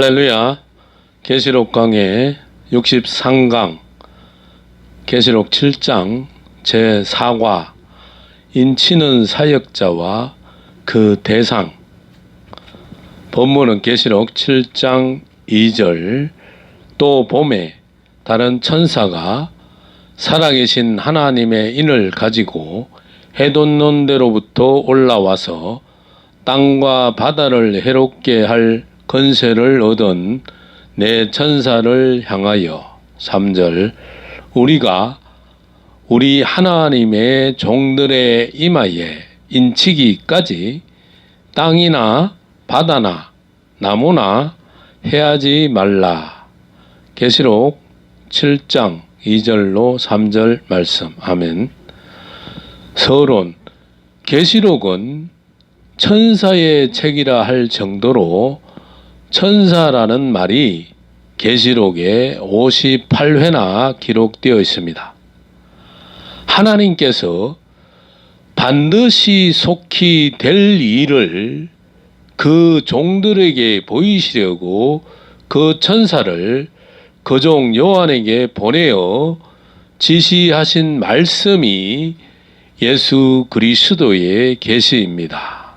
할렐루야. 계시록 강해 63강 계시록 7장 제4과 인치는 사역자와 그 대상. 본문은 계시록 7장 2절. 또 봄에 다른 천사가 살아계신 하나님의 인을 가지고 해돋는 데로부터 올라와서 땅과 바다를 해롭게 할 권세를 얻은 네 천사를 향하여 3절 우리가 우리 하나님의 종들의 이마에 인치기까지 땅이나 바다나 나무나 해하지 말라. 계시록 7장 2절로 3절 말씀. 아멘. 서론. 계시록은 천사의 책이라 할 정도로 천사라는 말이 계시록에 58회나 기록되어 있습니다. 하나님께서 반드시 속히 될 일을 그 종들에게 보이시려고 그 천사를 그종 요한에게 보내어 지시하신 말씀이 예수 그리스도의 계시입니다.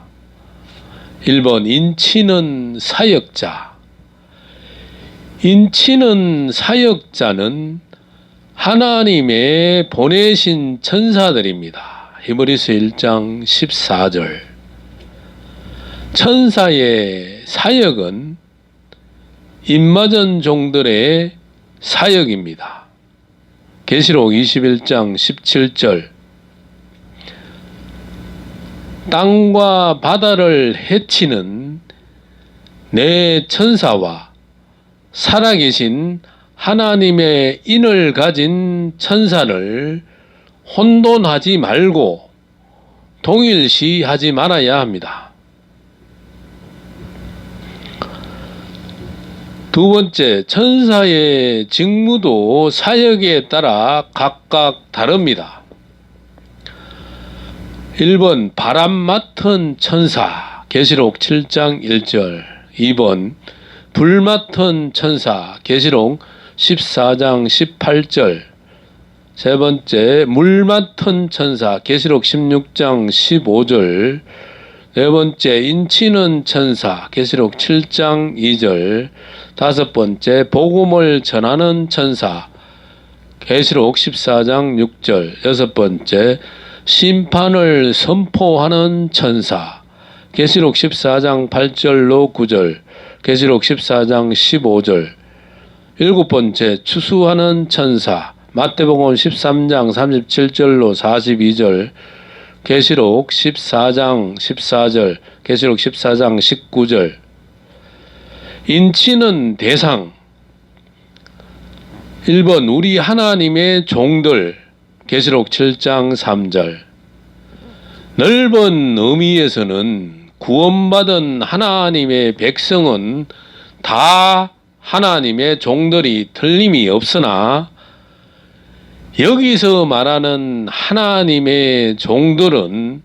1번 인치는 사역자. 인치는 사역자는 하나님의 보내신 천사들입니다. 히브리서 1장 14절. 천사의 사역은 임마전 종들의 사역입니다. 계시록 21장 17절. 땅과 바다를 해치는 네 천사와 살아계신 하나님의 인을 가진 천사를 혼돈하지 말고 동일시하지 말아야 합니다. 두 번째, 천사의 직무도 사역에 따라 각각 다릅니다. 1번 바람 맡은 천사 계시록 7장 1절. 2번 불 맡은 천사 계시록 14장 18절. 세 번째 물 맡은 천사 계시록 16장 15절. 네 번째 인치는 천사 계시록 7장 2절. 다섯 번째 복음을 전하는 천사 계시록 14장 6절. 여섯 번째 심판을 선포하는 천사 계시록 14장 8절로 9절. 계시록 14장 15절. 일곱 번째 추수하는 천사 마태복음 13장 37절로 42절. 계시록 14장 14절. 계시록 14장 19절. 인치는 대상. 1번 우리 하나님의 종들 계시록 7장 3절. 넓은 의미에서는 구원받은 하나님의 백성은 다 하나님의 종들이 틀림이 없으나 여기서 말하는 하나님의 종들은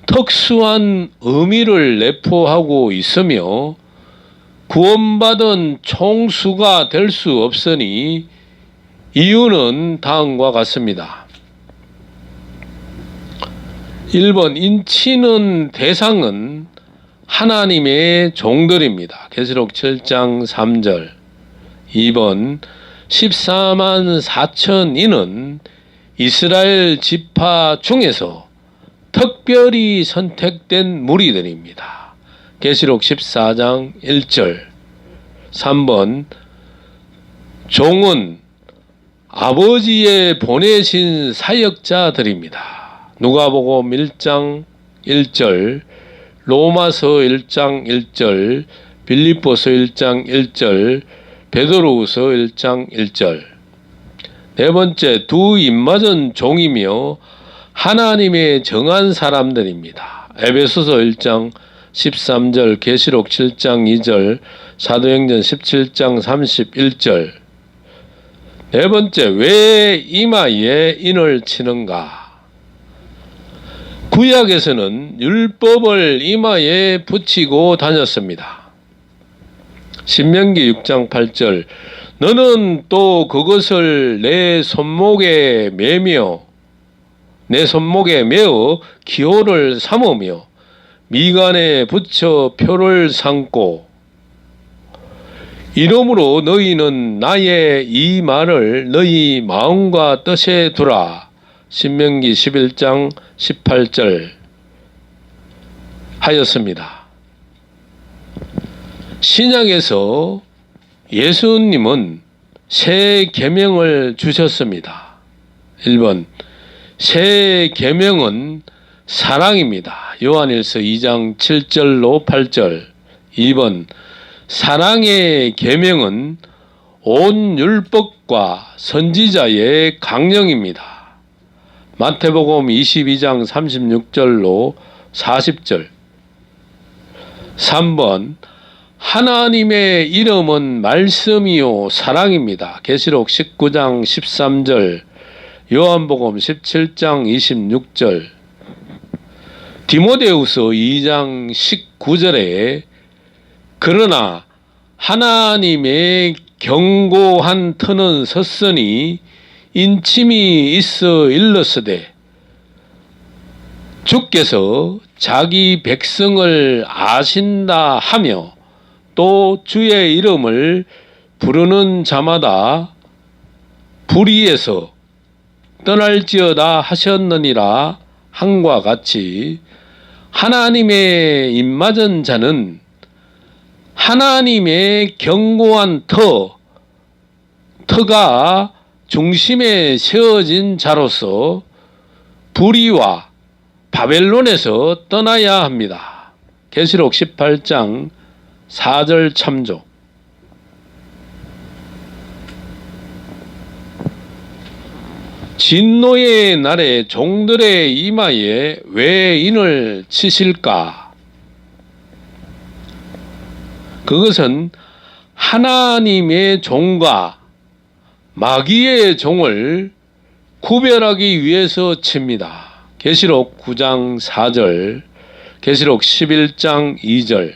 특수한 의미를 내포하고 있으며 구원받은 총수가 될 수 없으니 이유는 다음과 같습니다. 1번 인치는 대상은 하나님의 종들입니다. 계시록 7장 3절. 2번 14만 4천인은 이스라엘 지파 중에서 특별히 선택된 무리들입니다. 계시록 14장 1절. 3번 종은 아버지의 보내신 사역자들입니다. 누가복음 1장 1절, 로마서 1장 1절, 빌립보서 1장 1절, 베드로후서 1장 1절. 네 번째, 두 임맞은 종이며 하나님의 정한 사람들입니다. 에베소서 1장 13절, 계시록 7장 2절, 사도행전 17장 31절. 네 번째, 왜 이마에 인을 치는가? 구약에서는 율법을 이마에 붙이고 다녔습니다. 신명기 6장 8절 너는 또 그것을 내 손목에 매어 기호를 삼으며 미간에 붙여 표를 삼고 이러므로 너희는 나의 이 말을 너희 마음과 뜻에 두라. 신명기 11장 18절 하였습니다. 신약에서 예수님은 새 계명을 주셨습니다. 1번 새 계명은 사랑입니다. 요한일서 2장 7절로 8절 2번 사랑의 계명은 온 율법과 선지자의 강령입니다. 마태복음 22장 36절로 40절 3번 하나님의 이름은 말씀이요 사랑입니다. 계시록 19장 13절 요한복음 17장 26절 디모데후서 2장 19절에 그러나 하나님의 경고한 터는 섰으니 인침이 있어 일렀으되 주께서 자기 백성을 아신다 하며 또 주의 이름을 부르는 자마다 불의에서 떠날지어다 하셨느니라 함과 같이 하나님의 입맞은 자는 하나님의 견고한 터가 중심에 세워진 자로서 불의와 바벨론에서 떠나야 합니다. 계시록 18장 4절 참조. 진노의 날에 종들의 이마에 왜 인을 치실까? 그것은 하나님의 종과 마귀의 종을 구별하기 위해서 칩니다. 계시록 9장 4절, 계시록 11장 2절.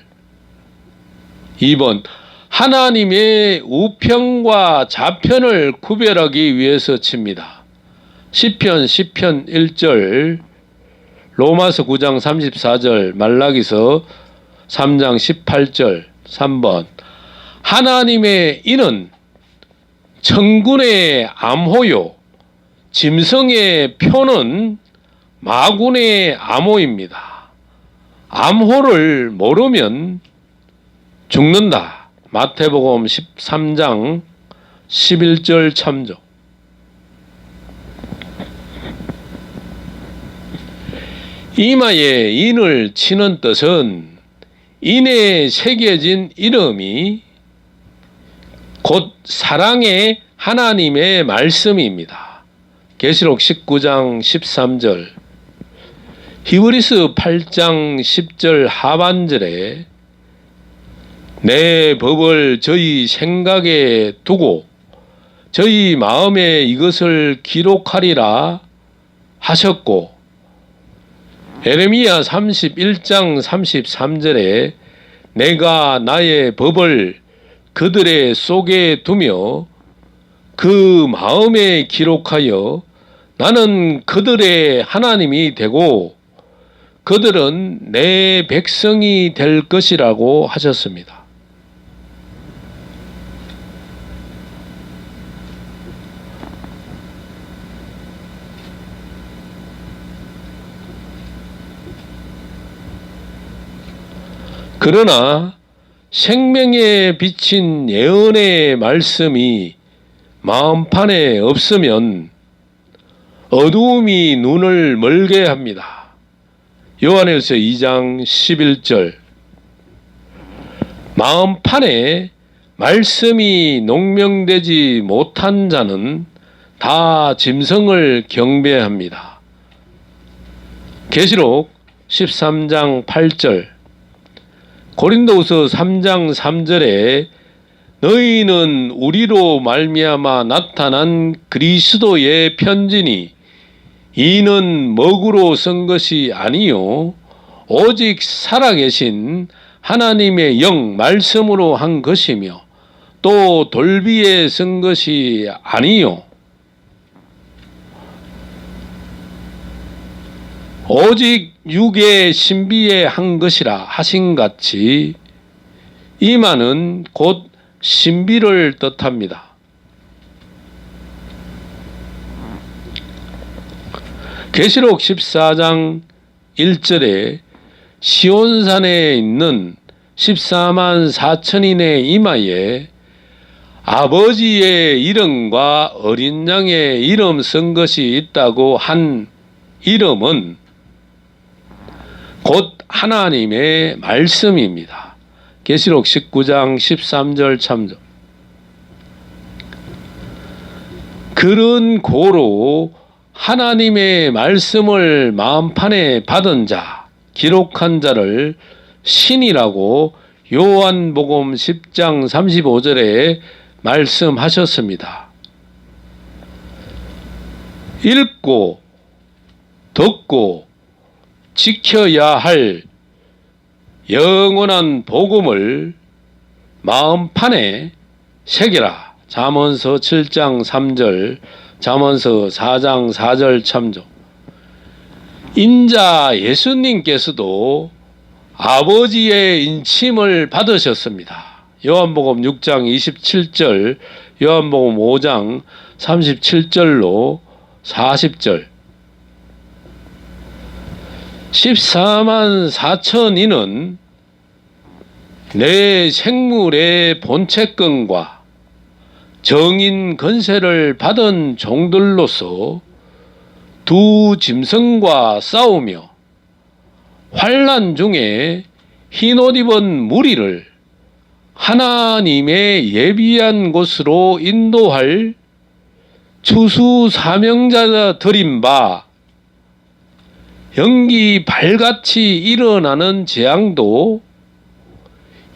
2번 하나님의 우편과 좌편을 구별하기 위해서 칩니다. 시편 1절, 로마서 9장 34절, 말라기서 3장 18절. 3번 하나님의 인은 천군의 암호요 짐승의 표는 마군의 암호입니다. 암호를 모르면 죽는다. 마태복음 13장 11절 참조. 이마에 인을 치는 뜻은 인에 새겨진 이름이 곧 사랑의 하나님의 말씀입니다. 계시록 19장 13절, 히브리서 8장 10절 하반절에 내 법을 저희 생각에 두고 저희 마음에 이것을 기록하리라 하셨고, 에레미야 31장 33절에 내가 나의 법을 그들의 속에 두며 그 마음에 기록하여 나는 그들의 하나님이 되고 그들은 내 백성이 될 것이라고 하셨습니다. 그러나 생명에 비친 예언의 말씀이 마음판에 없으면 어두움이 눈을 멀게 합니다. 요한일서 2장 11절, 마음판에 말씀이 농명되지 못한 자는 다 짐승을 경배합니다. 계시록 13장 8절, 고린도후서 3장 3절에 너희는 우리로 말미암아 나타난 그리스도의 편지니 이는 먹으로 쓴 것이 아니요 오직 살아계신 하나님의 영 말씀으로 한 것이며 또 돌비에 쓴 것이 아니요 오직 육의 신비에 한 것이라 하신같이 이만은 곧 신비를 뜻합니다. 계시록 14장 1절에 시온산에 있는 14만 4천인의 이마에 아버지의 이름과 어린 양의 이름 쓴 것이 있다고 한 이름은 곧 하나님의 말씀입니다. 계시록 19장 13절 참조. 그런 고로 하나님의 말씀을 마음판에 받은 자, 기록한 자를 신이라고 요한복음 10장 35절에 말씀하셨습니다. 읽고 듣고 지켜야 할 영원한 복음을 마음판에 새겨라. 잠언서 7장 3절, 잠언서 4장 4절 참조. 인자 예수님께서도 아버지의 인침을 받으셨습니다. 요한복음 6장 27절, 요한복음 5장 37절로 40절. 14만 4천인은 내 생물의 본체권과 정인 권세를 받은 종들로서 두 짐승과 싸우며 환난 중에 흰옷 입은 무리를 하나님의 예비한 곳으로 인도할 추수 사명자들인 바 연기 발같이 일어나는 재앙도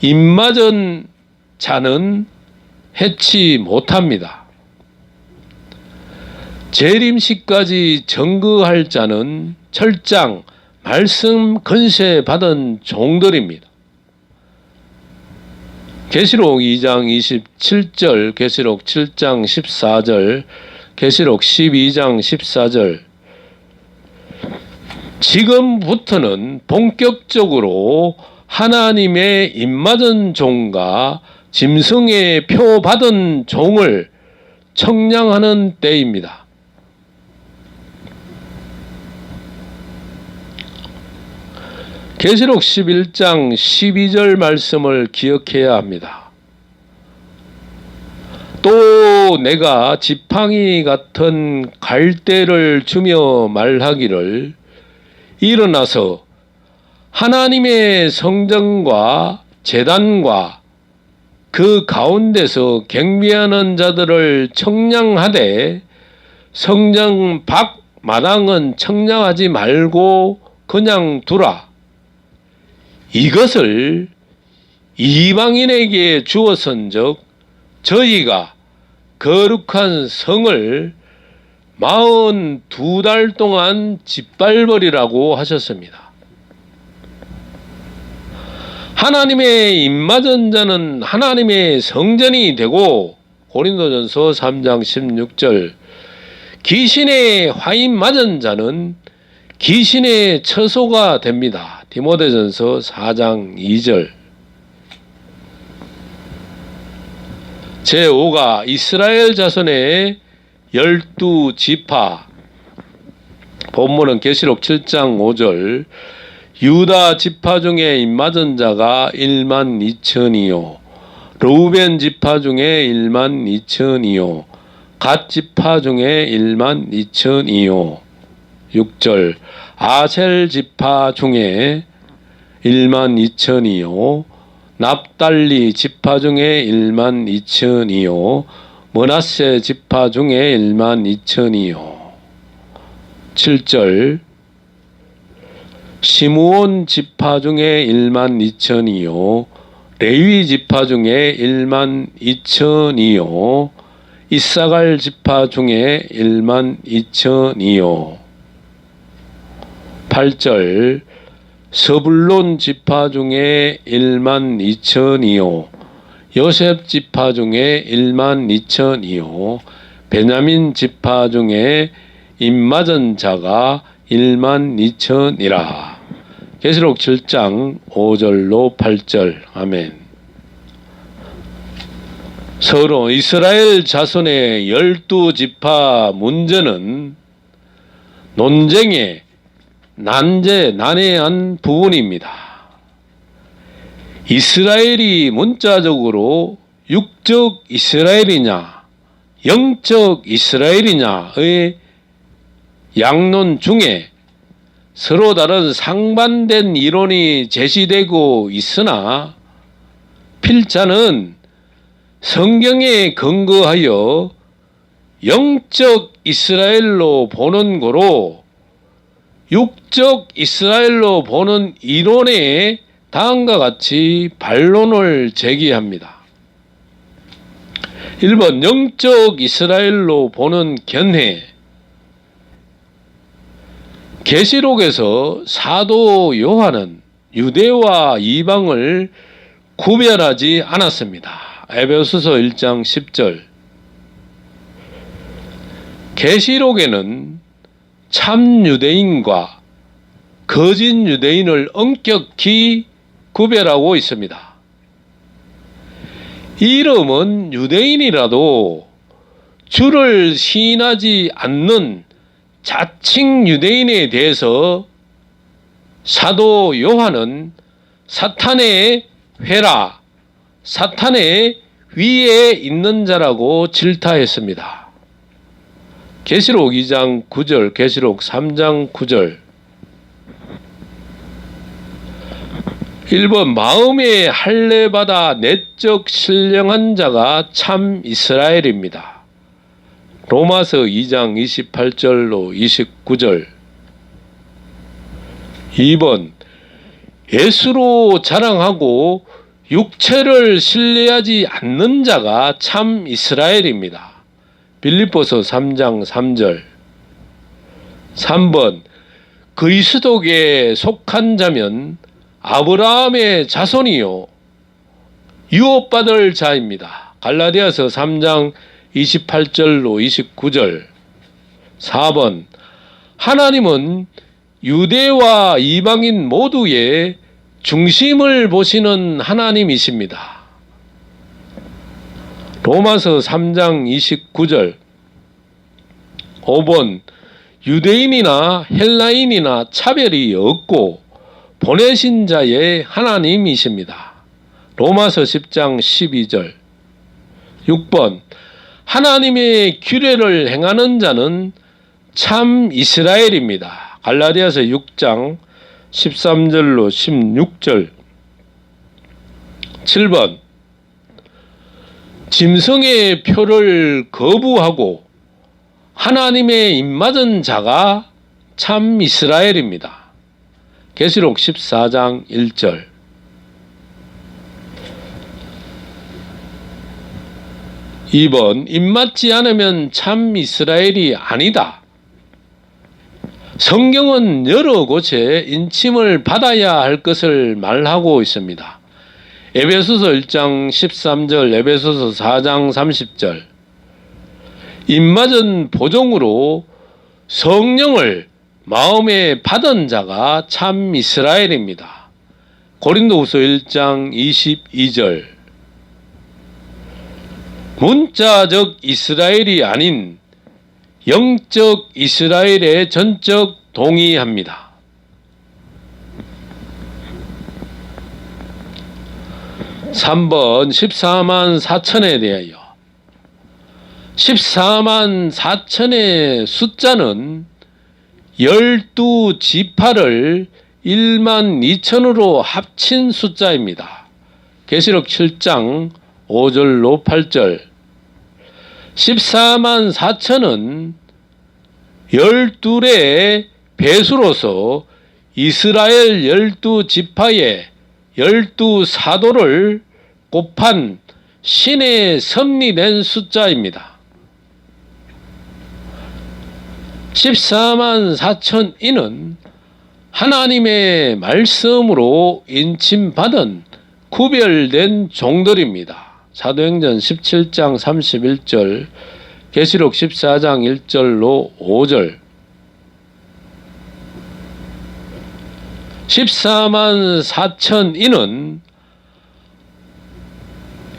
입맞은 자는 해치 못합니다. 재림시까지 정거할 자는 철장 말씀 건세 받은 종들입니다. 계시록 2장 27절, 계시록 7장 14절, 계시록 12장 14절. 지금부터는 본격적으로 하나님의 입맞은 종과 짐승의 표 받은 종을 청량하는 때입니다. 계시록 11장 12절 말씀을 기억해야 합니다. 또 내가 지팡이 같은 갈대를 주며 말하기를 일어나서 하나님의 성전과 제단과 그 가운데서 경배하는 자들을 청량하되 성전 밖 마당은 청량하지 말고 그냥 두라. 이것을 이방인에게 주었은즉 저희가 거룩한 성을 42달 동안 짓밟으리라고 하셨습니다. 하나님의 입맞은 자는 하나님의 성전이 되고 고린도전서 3장 16절 귀신의 화인 맞은 자는 귀신의 처소가 됩니다. 디모데전서 4장 2절. 제5가 이스라엘 자손의 12지파, 본문은 계시록 7장 5절. 유다 지파 중에 입맞은 자가 1만 2천이요 르우벤 지파 중에 1만 2천이요 갓 지파 중에 1만 2천이요 6절. 아셀 지파 중에 1만 2천이요 납달리 지파 중에 1만 2천이요 므낫세 지파 중에 1만 2천이요 7절. 시므온 지파 중에 1만 2천이요 레위 지파 중에 1만 2천이요 이사갈 지파 중에 1만 2천이요 8절. 서불론 지파 중에 1만 2천이요 요셉 지파 중에 1만 2천이요 베냐민 지파 중에 입맞은 자가 1만 2천이라. 계시록 7장 5절로 8절. 아멘. 서로 이스라엘 자손의 12지파 문제는 논쟁의 난해한 부분입니다. 이스라엘이 문자적으로 육적 이스라엘이냐 영적 이스라엘이냐의 양론 중에 서로 다른 상반된 이론이 제시되고 있으나 필자는 성경에 근거하여 영적 이스라엘로 보는 거로 육적 이스라엘로 보는 이론에 다음과 같이 반론을 제기합니다. 1번 영적 이스라엘로 보는 견해. 계시록에서 사도 요한은 유대와 이방을 구별하지 않았습니다. 에베소서 1장 10절. 계시록에는 참 유대인과 거짓 유대인을 엄격히 구별하고 있습니다. 이름은 유대인이라도 주를 시인하지 않는 자칭 유대인에 대해서 사도 요한은 사탄의 회라, 사탄의 위에 있는 자라고 질타했습니다. 계시록 2장 9절, 계시록 3장 9절. 1번 마음에 할례받아 내적 신령한 자가 참 이스라엘입니다. 로마서 2장 28절로 29절. 2번 예수로 자랑하고 육체를 신뢰하지 않는 자가 참 이스라엘입니다. 빌립보서 3장 3절. 3번 그리스도께 속한 자면 아브라함의 자손이요 유업받을 자입니다. 갈라디아서 3장 28절로 29절. 4번 하나님은 유대와 이방인 모두의 중심을 보시는 하나님이십니다. 로마서 3장 29절. 5번 유대인이나 헬라인이나 차별이 없고 보내신 자의 하나님이십니다. 로마서 10장 12절. 6번 하나님의 규례를 행하는 자는 참 이스라엘입니다. 갈라디아서 6장 13절로 16절. 7번 짐승의 표를 거부하고 하나님의 입맞은 자가 참 이스라엘입니다. 계시록 14장 1절. 2번 입맞지 않으면 참 이스라엘이 아니다. 성경은 여러 곳에 인침을 받아야 할 것을 말하고 있습니다. 에베소서 1장 13절, 에베소서 4장 30절. 입맞은 보종으로 성령을 마음에 받은 자가 참 이스라엘입니다. 고린도후서 1장 22절. 문자적 이스라엘이 아닌 영적 이스라엘에 전적 동의합니다. 3번 14만 4천에 대하여 14만 4천의 숫자는 12지파를 1만 2천으로 합친 숫자입니다. 계시록 7장 5절로 8절. 14만 4천은 12의 배수로서 이스라엘 12지파의 12사도를 곱한 신의 섭리된 숫자입니다. 14만 4천인은 하나님의 말씀으로 인침받은 구별된 종들입니다. 사도행전 17장 31절, 계시록 14장 1절로 5절. 14만 4천인은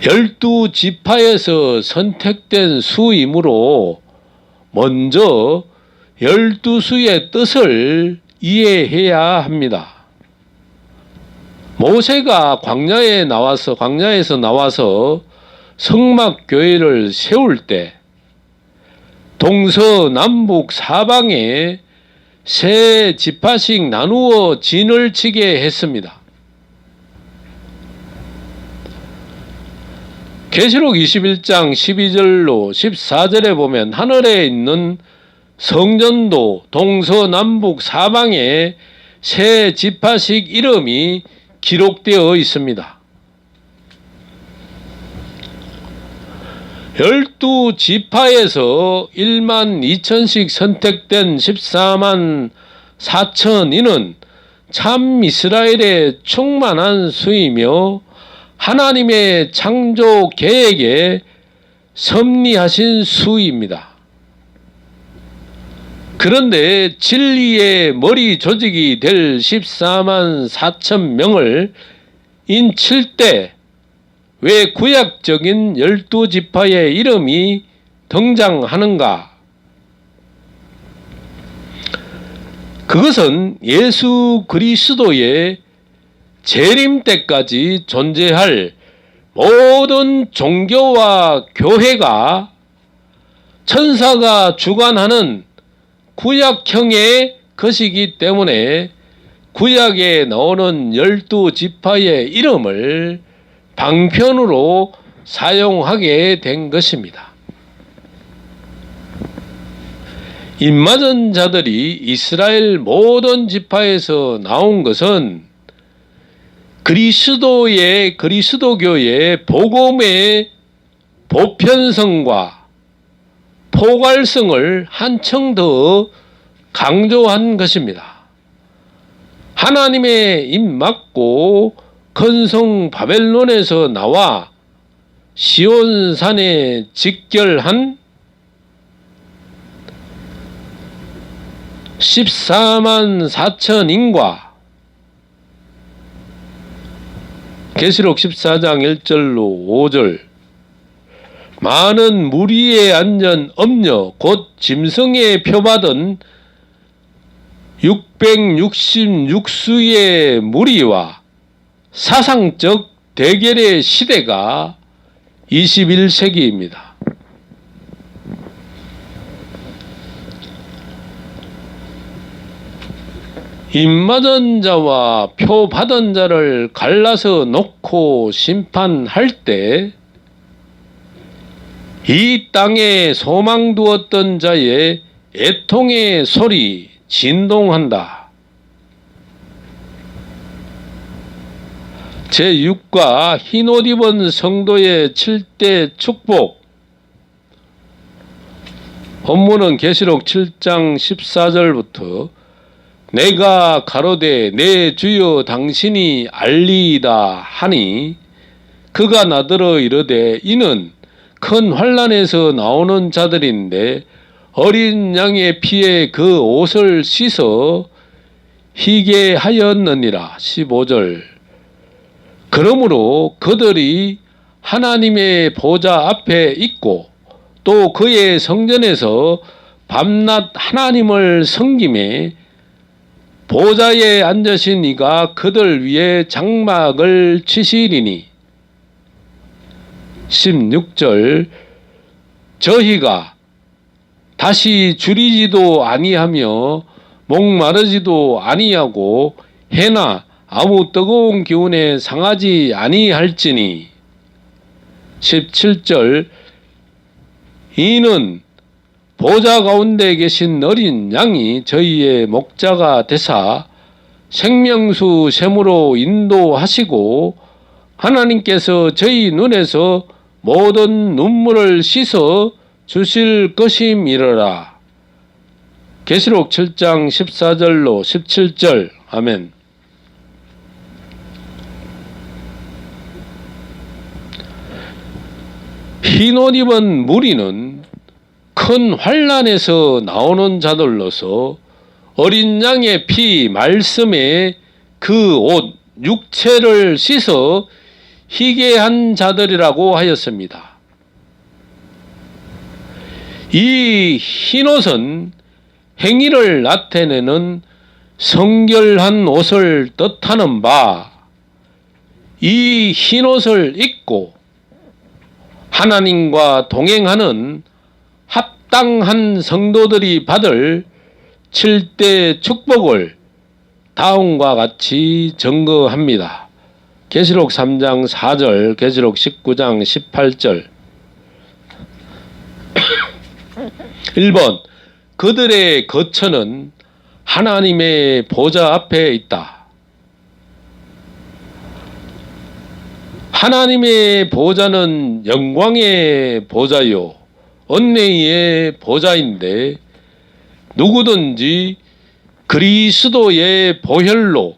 12지파에서 선택된 수이므로 먼저 12수의 뜻을 이해해야 합니다. 모세가 광야에서 나와서 성막교회를 세울 때 동서남북 사방에 세 지파씩 나누어 진을 치게 했습니다. 계시록 21장 12절로 14절에 보면 하늘에 있는 성전도 동서남북 사방에 세 지파씩 이름이 기록되어 있습니다. 12지파에서 1만 2천씩 선택된 14만 4천인은 참 이스라엘의 충만한 수이며 하나님의 창조 계획에 섭리하신 수입니다. 그런데 진리의 머리 조직이 될 14만 4천 명을 인칠 때 왜 구약적인 12지파의 이름이 등장하는가? 그것은 예수 그리스도의 재림 때까지 존재할 모든 종교와 교회가 천사가 주관하는 구약형의 것이기 때문에 구약에 나오는 12지파의 이름을 방편으로 사용하게 된 것입니다. 입맞은 자들이 이스라엘 모든 지파에서 나온 것은 그리스도교의 복음의 보편성과 포괄성을 한층 더 강조한 것입니다. 하나님의 입맞고 큰성 바벨론에서 나와 시온산에 직결한 14만 4천인과 계시록 14장 1절로 5절 많은 무리에 앉은 엄녀 곧 짐승에 표받은 666수의 무리와 사상적 대결의 시대가 21세기입니다. 입맞은 자와 표 받은 자를 갈라서 놓고 심판할 때 이 땅에 소망 두었던 자의 애통의 소리 진동한다. 제6과 흰옷 입은 성도의 7대 축복. 본문은 계시록 7장 14절부터 내가 가로되 내 주여 당신이 알리이다 하니 그가 나더러 이르되 이는 큰 환난에서 나오는 자들인데 어린 양의 피에 그 옷을 씻어 희게 하였느니라. 15절 그러므로 그들이 하나님의 보좌 앞에 있고 또 그의 성전에서 밤낮 하나님을 섬기매 보좌에 앉으신 이가 그들 위에 장막을 치시리니 16절 저희가 다시 줄이지도 아니하며 목마르지도 아니하고 해나 아무 뜨거운 기운에 상하지 아니할지니 17절 이는 보좌 가운데 계신 어린 양이 저희의 목자가 되사 생명수 샘으로 인도하시고 하나님께서 저희 눈에서 모든 눈물을 씻어 주실 것임이러라. 계시록 7장 14절로 17절 아멘. 흰옷 입은 무리는 큰 환난에서 나오는 자들로서 어린 양의 피 말씀에 그 옷 육체를 씻어 희게 한 자들이라고 하였습니다. 이 흰옷은 행위를 나타내는 성결한 옷을 뜻하는 바, 이 흰옷을 입고 하나님과 동행하는 합당한 성도들이 받을 7대 축복을 다음과 같이 증거합니다. 계시록 3장 4절, 계시록 19장 18절. 1번, 그들의 거처는 하나님의 보좌 앞에 있다. 하나님의 보좌는 영광의 보좌요, 은혜의 보좌인데 누구든지 그리스도의 보혈로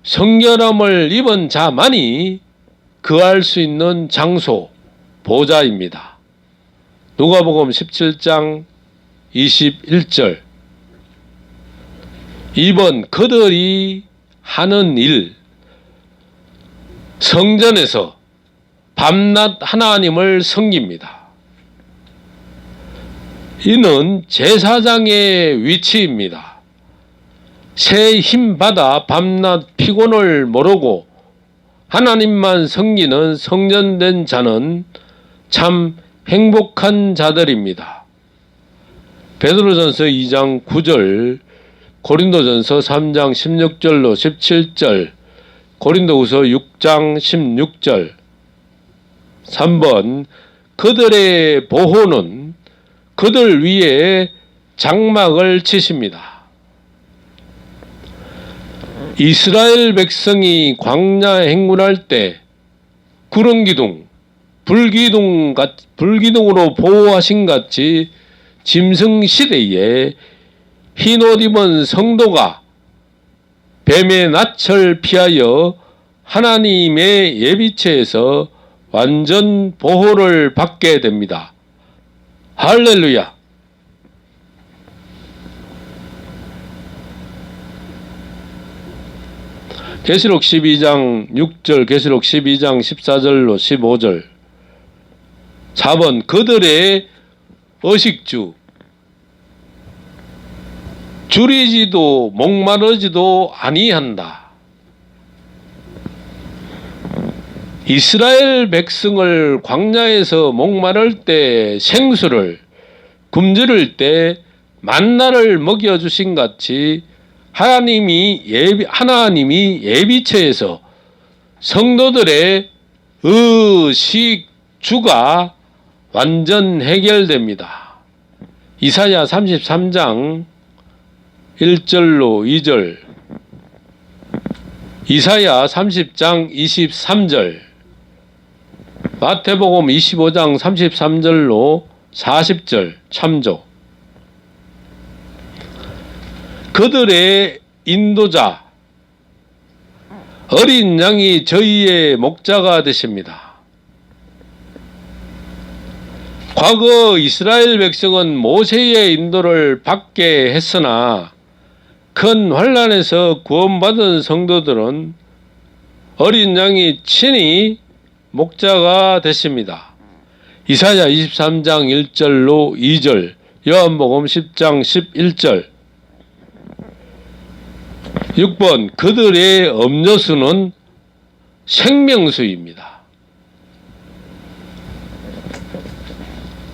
성결함을 입은 자만이 거할 수 있는 장소, 보좌입니다. 누가복음 17장 21절. 2번, 그들이 하는 일, 성전에서 밤낮 하나님을 섬깁니다. 이는 제사장의 위치입니다. 새 힘 받아 밤낮 피곤을 모르고 하나님만 섬기는 성전된 자는 참 행복한 자들입니다. 베드로전서 2장 9절, 고린도전서 3장 16절로 17절, 고린도후서 6장 16절. 3번, 그들의 보호는 그들 위에 장막을 치십니다. 이스라엘 백성이 광야 행군할 때 구름기둥, 불기둥으로 보호하신 같이 짐승시대에 흰옷 입은 성도가 뱀의 낯을 피하여 하나님의 예비체에서 완전 보호를 받게 됩니다. 할렐루야. 계시록 12장 6절, 계시록 12장 14절로 15절. 4번, 그들의 의식주, 줄이지도 목마르지도 아니한다. 이스라엘 백성을 광야에서 목마를 때 생수를, 굶주릴 때 만나를 먹여주신 같이 하나님이 예비체에서 성도들의 의식주가 완전 해결됩니다. 이사야 33장 1절로 2절, 이사야 30장 23절, 마태복음 25장 33절로 40절 참조. 그들의 인도자, 어린 양이 저희의 목자가 되십니다. 과거 이스라엘 백성은 모세의 인도를 받게 했으나 큰 환난에서 구원받은 성도들은 어린 양이 친히 목자가 되십니다. 이사야 23장 1절로 2절, 요한복음 10장 11절. 6번, 그들의 음료수는 생명수입니다.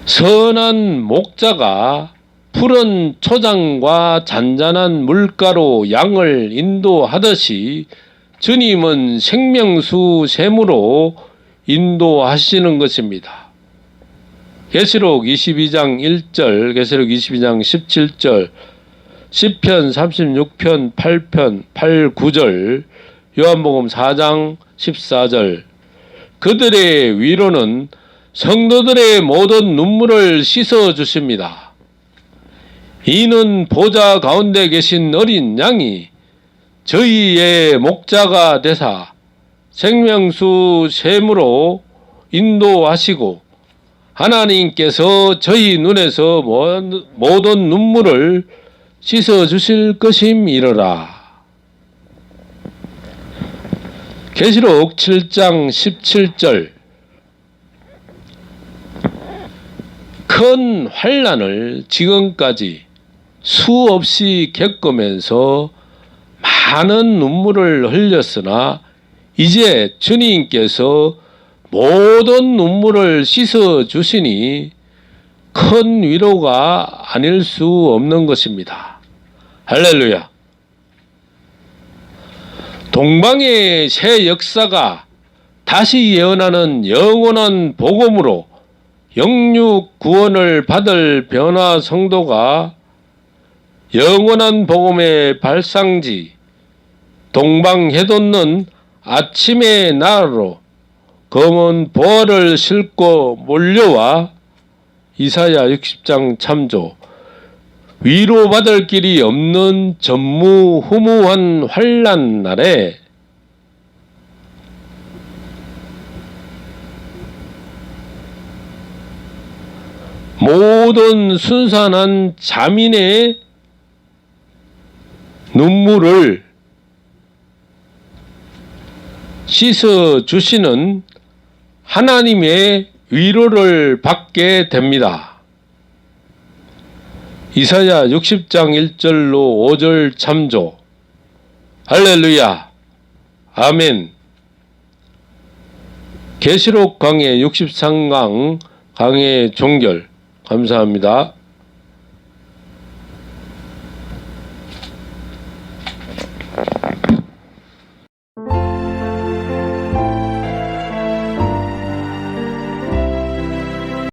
선한 목자가 푸른 초장과 잔잔한 물가로 양을 인도하듯이 주님은 생명수 샘으로 인도하시는 것입니다. 계시록 22장 1절, 계시록 22장 17절, 시편 36편 8편 8, 9절, 요한복음 4장 14절. 그들의 위로는 성도들의 모든 눈물을 씻어 주십니다. 이는 보좌 가운데 계신 어린 양이 저희의 목자가 되사 생명수 샘으로 인도하시고 하나님께서 저희 눈에서 모든 눈물을 씻어 주실 것임이러라. 계시록 7장 17절. 큰 환난을 지금까지 수없이 겪으면서 많은 눈물을 흘렸으나 이제 주님께서 모든 눈물을 씻어 주시니 큰 위로가 아닐 수 없는 것입니다. 할렐루야. 동방의 새 역사가 다시 예언하는 영원한 복음으로 영육 구원을 받을 변화 성도가 영원한 복음의 발상지 동방 해돋는 아침의 나라로 검은 보화를 싣고 몰려와 이사야 60장 참조 위로받을 길이 없는 전무후무한 환난 날에 모든 순산한 자민의 눈물을 씻어 주시는 하나님의 위로를 받게 됩니다. 이사야 60장 1절로 5절 참조. 할렐루야. 아멘. 계시록 강해 63강 강해 종결. 감사합니다.